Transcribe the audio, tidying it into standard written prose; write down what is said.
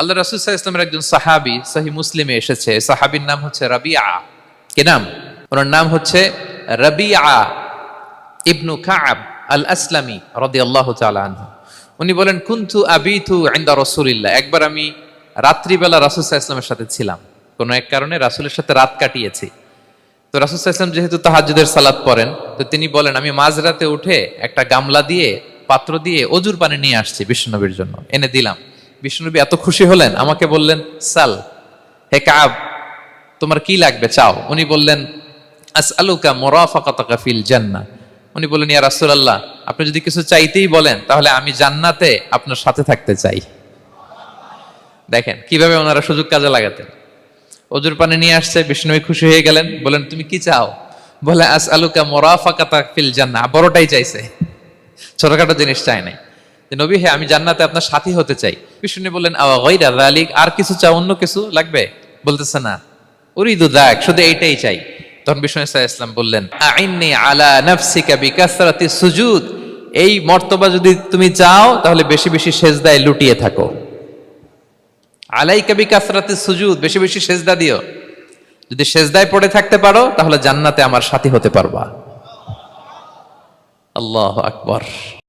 আল্লাহ রাসূল সাল্লাল্লাহু আলাইহি ওয়াসাল্লামের একজন সাহাবী সহিহ মুসলিমে এসেছে, সাহাবীর নাম হচ্ছে রাবিআ। কি নাম? ওনার নাম হচ্ছে রাবিআ ইবনু কাব আল আসলামি রাদিয়াল্লাহু তাআলা আনহু। উনি বলেন, কুনতু আবিতু ইনদা রাসূলিল্লাহ। একবার আমি রাত্রিবেলা রাসূল সাল্লাল্লাহু আলাইহি ওয়াসাল্লামের সাথে ছিলাম, কোনো এক কারণে রাসূলের সাথে রাত কাটিয়েছি। তো রাসূল সাল্লাল্লাহু আলাইহি ওয়াসাল্লাম যেহেতু তাহাজ্জুদের সালাত পড়েন, তো তিনি বলেন, আমি মাঝরাতে উঠে একটা গামলা দিয়ে, পাত্র দিয়ে অজুর পানি নিয়ে আসছি বিশ্বনবীর জন্য, এনে দিলাম। বিশ্বনবী এত খুশি হলেন, আমাকে বললেন, সাল, হে কাব, তোমার কি লাগবে চাও। উনি বললেন, আসআলুকা মুরাফাকাতাকা ফিল জান্নাহ। উনি বললেন, ইয়া রাসূলুল্লাহ, আপনি যদি কিছু চাইতেই বলেন তাহলে আমি জান্নাতে আপনার সাথে থাকতে চাই। দেখেন কিভাবে ওনারা সুযোগ কাজে লাগাতেন। অজুর পানি নিয়ে আসছে, বিষ্ণু খুশি হয়ে গেলেন, বলেন, তুমি কি চাও? বলে, আসআলুকা মুরাফাকাতাকা ফিল জান্নাহ। বড়টাই চাইছে, ছোটখাটো জিনিস চাই নাই। নবী, হে, আমি জান্নাতে আপনার সাথী হতে চাই। বিষ্ণু বললেন, আওয়া গায়রা যালিক, আর কিছু চাও, অন্য কিছু লাগবে? বলতেছে, না, উরিদু যাক, শুধু এইটাই চাই। তখন বিষ্ণু সাল্লাল্লাহু আলাইহি ওয়াসাল্লাম বললেন, আইন্নি আলা নাফসিকা বিকাসরাতি সুজুদ। এই মর্তবা যদি তুমি চাও তাহলে বেশি বেশি সেজদায় লুটিয়ে থাকো। আলাইকা বিকাসরাতি সুজুদ, বেশি বেশি সেজদা দিও। যদি সেজদায় পড়ে থাকতে পারো তাহলে জান্নাতে আমার সাথী হতে পারবা। আল্লাহু আকবার।